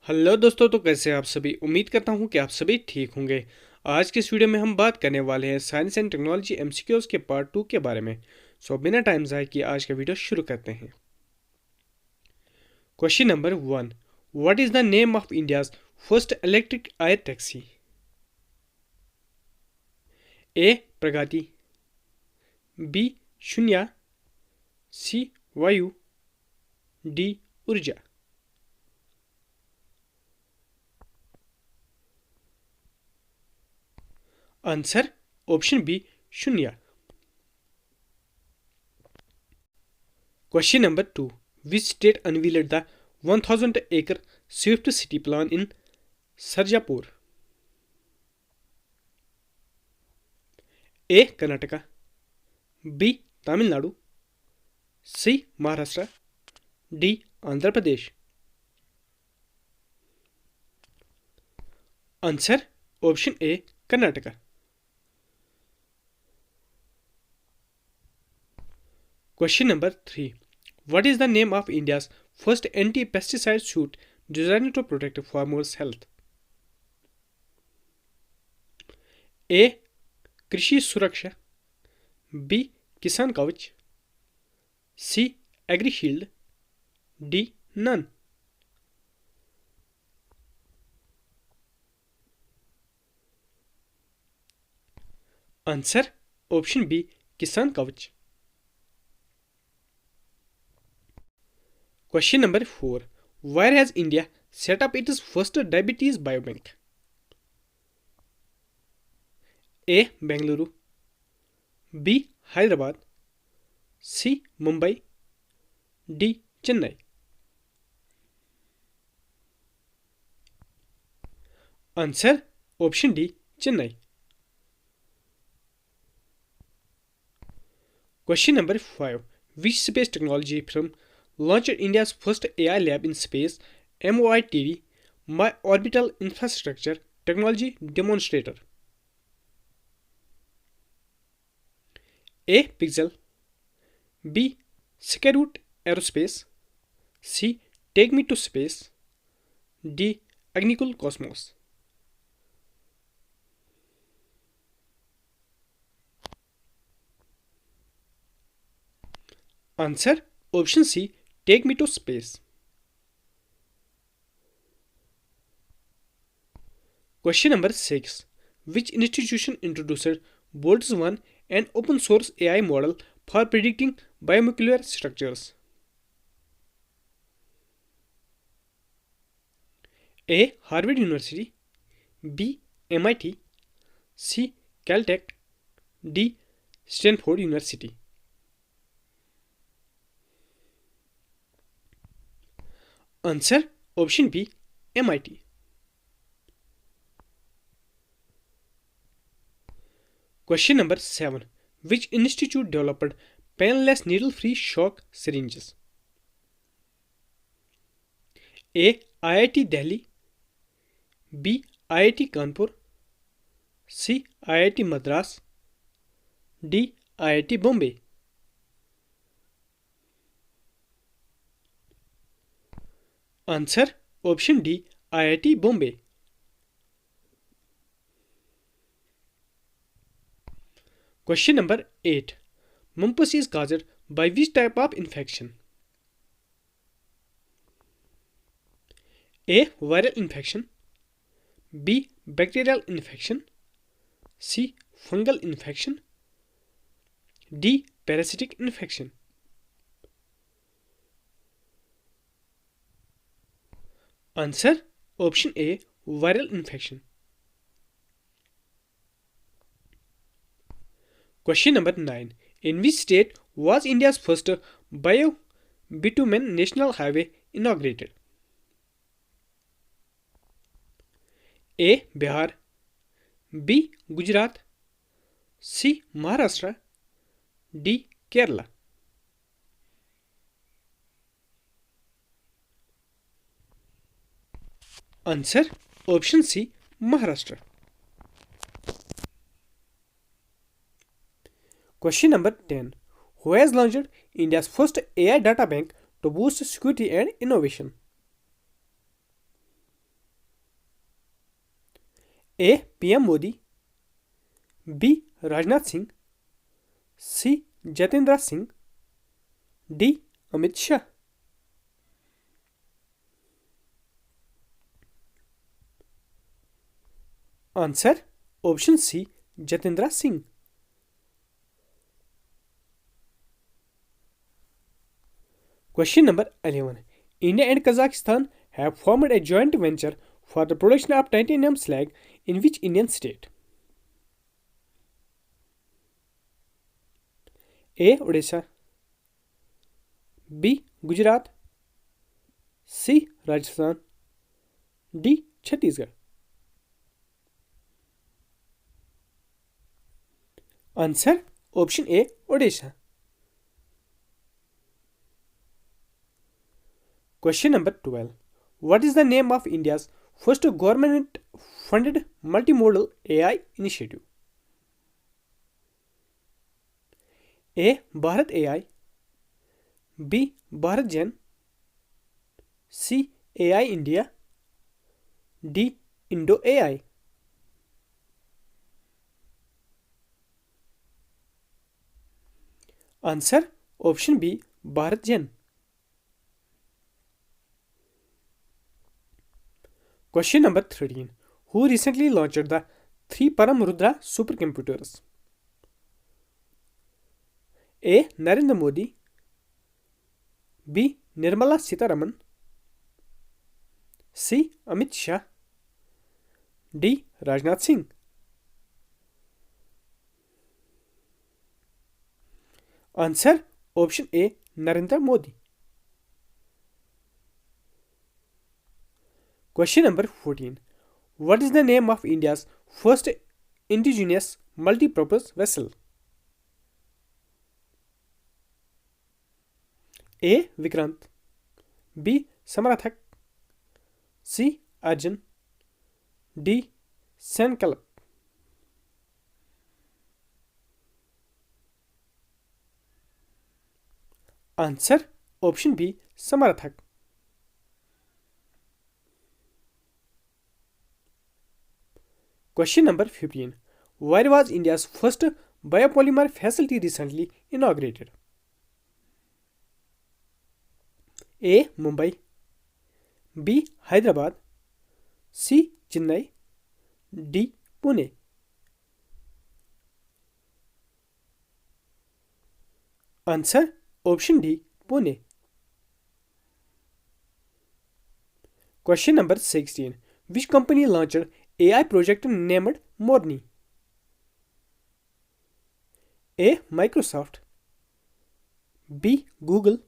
Hello दोस्तों, तो कैसे हैं आप सभी। उम्मीद करता हूं कि आप सभी ठीक होंगे। आज के इस वीडियो में हम बात करने वाले हैं साइंस एंड टेक्नोलॉजी एमसीक्यूज के पार्ट 2 के बारे में। बिना टाइम ज़ाय किए आज का वीडियो शुरू करते हैं। Question number 1। What is the name of India's first electric air taxi? A Pragati, B Shunya, C Vayu, D Urja. Answer option B Shunya. Question number 2. Which state unveiled the 1000-acre Swift City plan in Sarjapur? A. Karnataka, B. Tamil Nadu, C. Maharashtra, D. Andhra Pradesh. Answer option A. Karnataka. Question number 3. What is the name of India's first anti-pesticide suit designed to protect farmers' health? A. कृषि सुरक्षा, B Kisan Kavach, C Agrishield, D none. Answer option B Kisan Kavach. Question number 4. Where has India set up its first diabetes biobank? A. Bengaluru, B. Hyderabad, C. Mumbai, D. Chennai. Answer option D. Chennai. Question number 5. Which space technology firm launched India's first AI lab in space MOITD My Orbital Infrastructure Technology Demonstrator? A. Pixel, B. Skyroot Aerospace, C. Take Me to Space, D. Agnicul Cosmos. Answer option C. Take Me to Space. Question number 6. Which institution introduced Boltz 1, an open source AI model for predicting biomolecular structures? A. Harvard University, B. MIT, C. Caltech, D. Stanford University. Answer option B. MIT. Question number 7. Which institute developed penless needle-free shock syringes? A. IIT Delhi, B. IIT Kanpur, C. IIT Madras, D. IIT Bombay. Answer option D. IIT Bombay. Question number 8. Mumps is caused by which type of infection? A. Viral infection, B. Bacterial infection, C. Fungal infection, D. Parasitic infection. Answer option A. Viral infection. Question number 9. In which state was India's first bio-bitumen national highway inaugurated? A. Bihar, B. Gujarat, C. Maharashtra, D. Kerala. Answer option C. Maharashtra. Question number 10. Who has launched India's first AI data bank to boost security and innovation? A PM Modi, B Rajnath Singh, C Jitendra Singh, D Amit Shah. Answer option C Jitendra Singh. Question number 11. India and Kazakhstan have formed a joint venture for the production of titanium slag in which Indian state? A. Odisha, B. Gujarat, C. Rajasthan, D. Chhattisgarh. Answer option A. Odisha. Question number 12. What is the name of India's first government funded multimodal AI initiative? A. Bharat AI, B. Bharat Gen, C. AI India, D. Indo AI. Answer option B. Bharat Gen. Question number 13. Who recently launched the 3 Param Rudra supercomputers? A. Narendra Modi, B. Nirmala Sitharaman, C. Amit Shah, D. Rajnath Singh. Answer option A. Narendra Modi. Question number 14. What is the name of India's first indigenous multi-purpose vessel? A. Vikrant, B. Samarathak, C. Arjun, D. Sankalp. Answer option B. Samarathak. Question number 15. Where was India's first biopolymer facility recently inaugurated? A. Mumbai, B. Hyderabad, C. Chennai, D. Pune. Answer option D. Pune. Question number 16. Which company launched AI project named Morni? A. Microsoft, B. Google,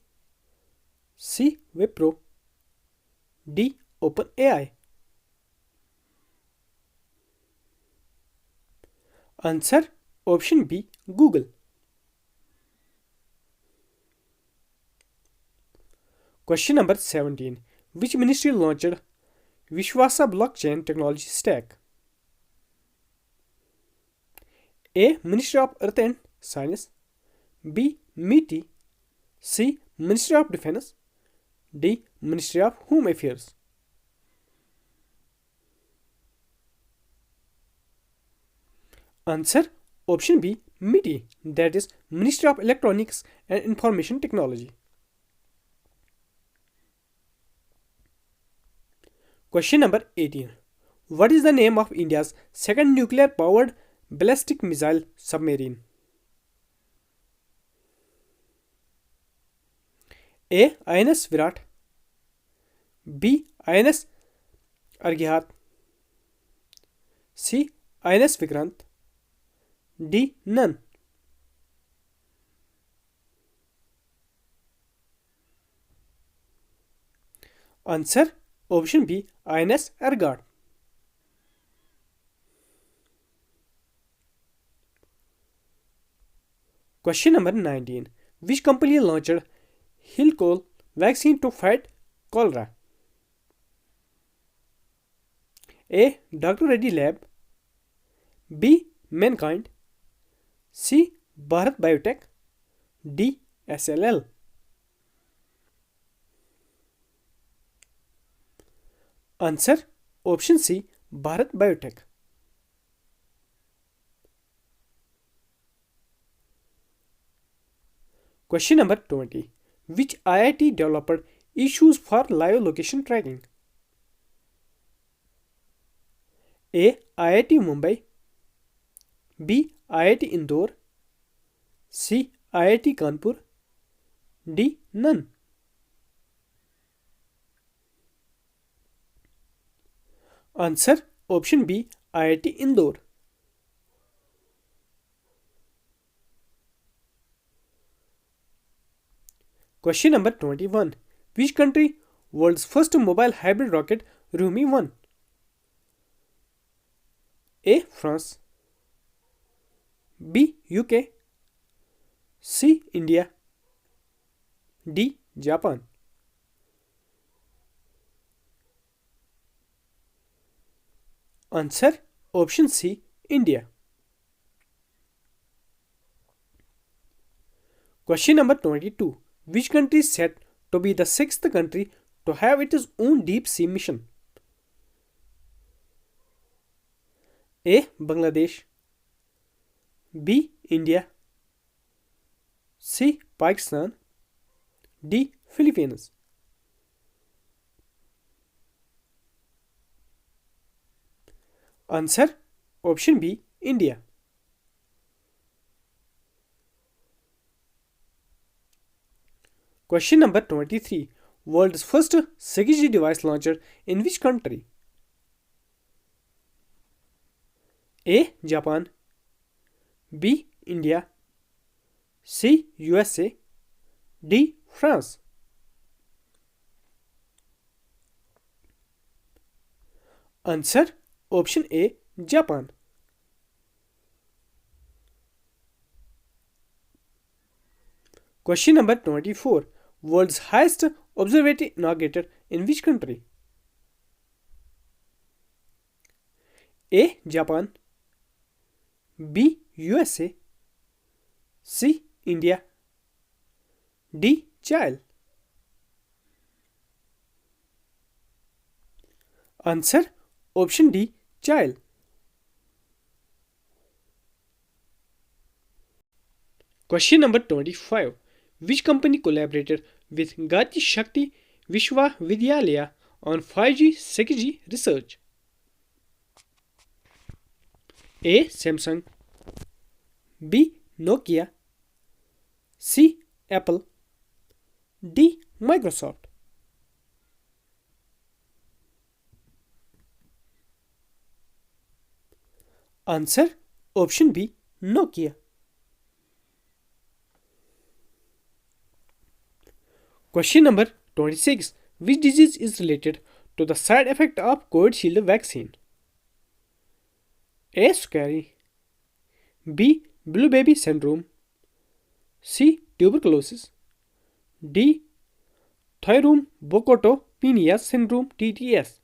C. Wipro, D. OpenAI. Answer option B. Google. Question number 17. Which ministry launched Vishwasa blockchain technology stack? A. Ministry of Earth and Science, B. MITI, C. Ministry of Defense, D. Ministry of Home Affairs. Answer option B. MITI, that is Ministry of Electronics and Information Technology. Question number 18. What is the name of India's second nuclear powered ballistic missile submarine? A. INS Virat, B. INS Argyhat, C. INS Vikrant, D. None. Answer option B. INS Argyhat. Question number 19. Which company launched Hilcol vaccine to fight cholera? A. Dr. Reddy Lab, B. Mankind, C. Bharat Biotech, D. SLL. Answer option C. Bharat Biotech. Question number 20. Which IIT developed issues for live location tracking? A. IIT Mumbai. B. IIT Indore. C. IIT Kanpur. D. None. Answer option B. IIT Indore. Question number 21. Which country world's first mobile hybrid rocket Rumi 1? A. France. B. UK. C. India. D. Japan. Answer option C. India. Question number 22. Which country is said to be the sixth country to have its own deep sea mission? A. Bangladesh. B. India. C. Pakistan. D. Philippines. Answer option B. India. Question number 23. World's first 6G device launcher in which country? A. Japan. B. India. C. USA. D. France. Answer option A. Japan. Question number 24. World's highest observatory inaugurated in which country? A. Japan. B. USA. C. India. D. Chile. Answer option D. Chile. Question number 25. Which company collaborated with Gati Shakti Vishwavidyalaya on 5G 6G research? A. Samsung. B. Nokia. C. Apple. D. Microsoft. Answer option B. Nokia. Question number 26. Which disease is related to the side effect of Covishield vaccine? A. Scurry. B. Blue baby syndrome. C. Tuberculosis. D. Thrombocytopenia syndrome TTS.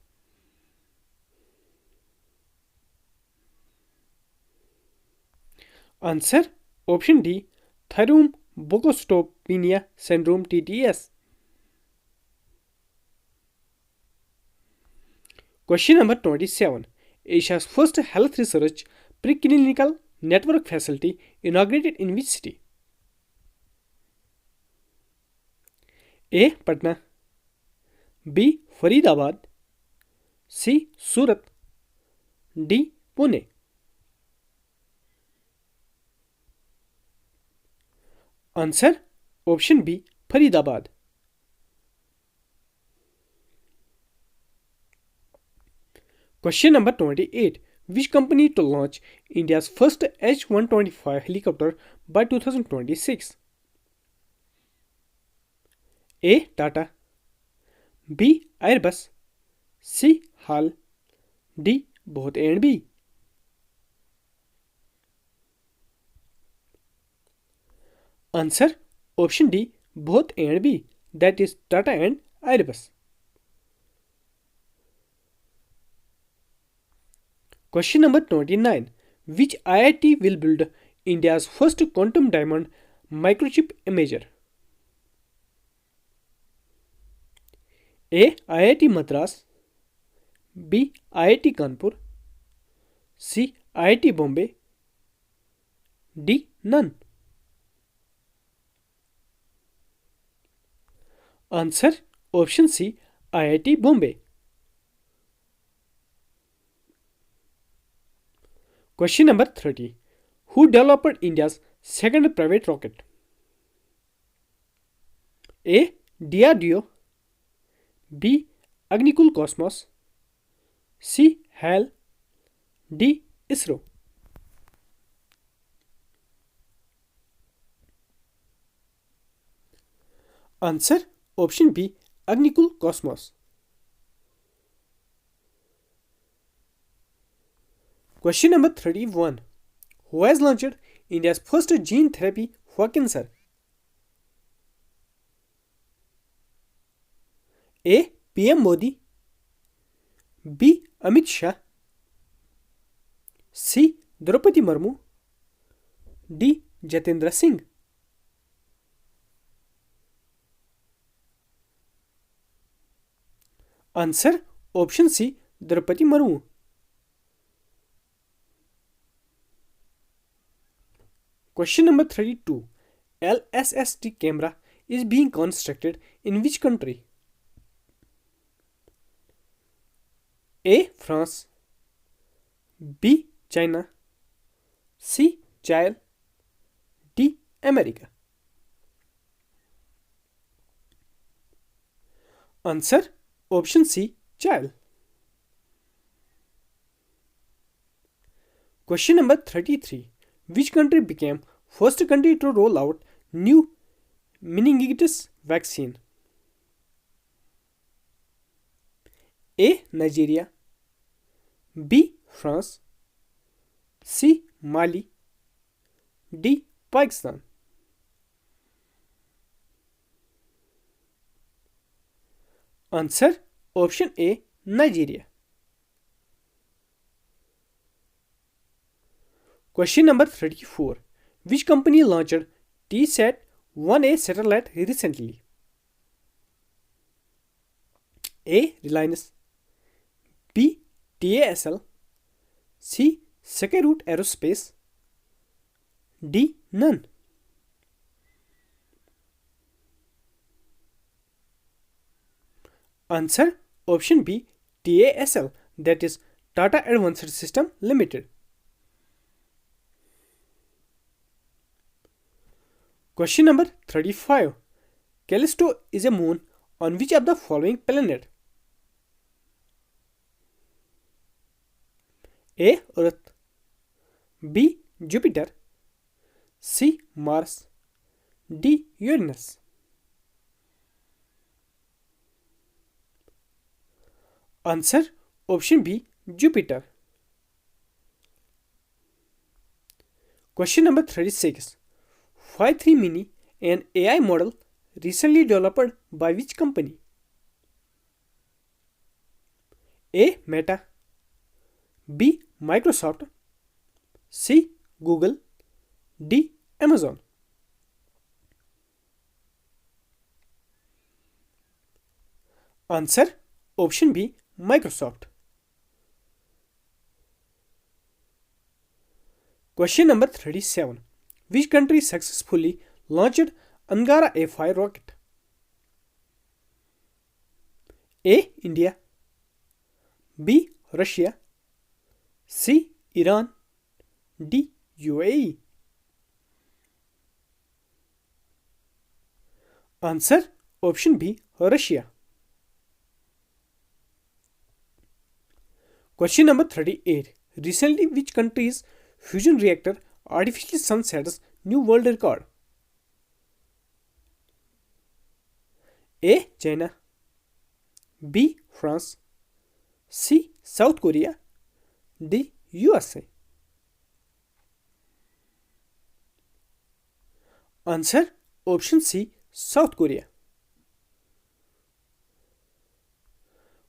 Answer option D. Thrombocytopenia syndrome TTS. Question number 27. Asia's first health research preclinical network facility inaugurated in which city? A. Patna. B. Faridabad. C. Surat. D. Pune. Answer option B. Faridabad. Question number 28. Which company to launch India's first H-125 helicopter by 2026? A. Tata. B. Airbus. C. HAL. D. Both A and B. Answer option D. Both A and B. That is Tata and Airbus. Question number 29. Which IIT will build India's first quantum diamond microchip imager? A. IIT Madras. B. IIT Kanpur. C. IIT Bombay. D. None. Answer option C IIT Bombay. Question number 30, who developed India's second private rocket? A DRDO, B Agnikul Cosmos, C HAL, D ISRO. Answer option B Agnikul Cosmos. Question number 31, who has launched India's first gene therapy for cancer? A PM Modi, B Amit Shah, C Droupadi Murmu, D Jitendra Singh. Answer option C Droupadi Murmu. Question number 32, LSSD camera is being constructed in which country? A France, B China, C Chile, D America। Answer option C child. Question number 33, which country became first country to roll out new meningitis vaccine? A Nigeria, B France, C Mali, D Pakistan. Answer option A Nigeria. Question number 34, which company launched TSAT-1A satellite recently? A Reliance, B TASL, C Skyroot Aerospace, D none। Answer option B TASL, that is Tata Advanced System Limited। Question number 35, Callisto is a moon on which of the following planet? A Earth, B Jupiter, C Mars, D Uranus। Answer option B Jupiter। Question number 36, 5.3 Mini, an AI model recently developed by which company? A Meta, B Microsoft, C Google, D Amazon। Answer option B Microsoft। Question number 37, which country successfully launched Angara A5 rocket? A India, B Russia, C Iran, D UAE। Answer option B Russia। Question number 38, recently which country's fusion reactor artificial sun sets new world record? A China, B France, C South Korea, D USA। Answer option C South Korea।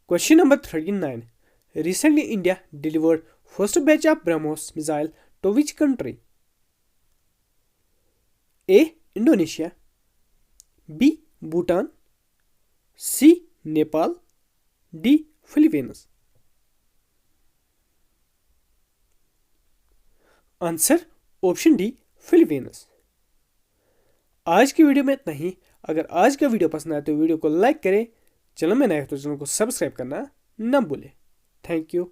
Question number 39, recently India delivered first batch of BrahMos missile to which country? A Indonesia, B Bhutan, C Nepal, D Philippines। Answer option D Philippines. आज की video में इतना ही। अगर आज का video पसंद आए तो वीडियो को लाइक करें, चैनल में नए हो तो चैनल को सब्सक्राइब करना न भूलें। Thank you.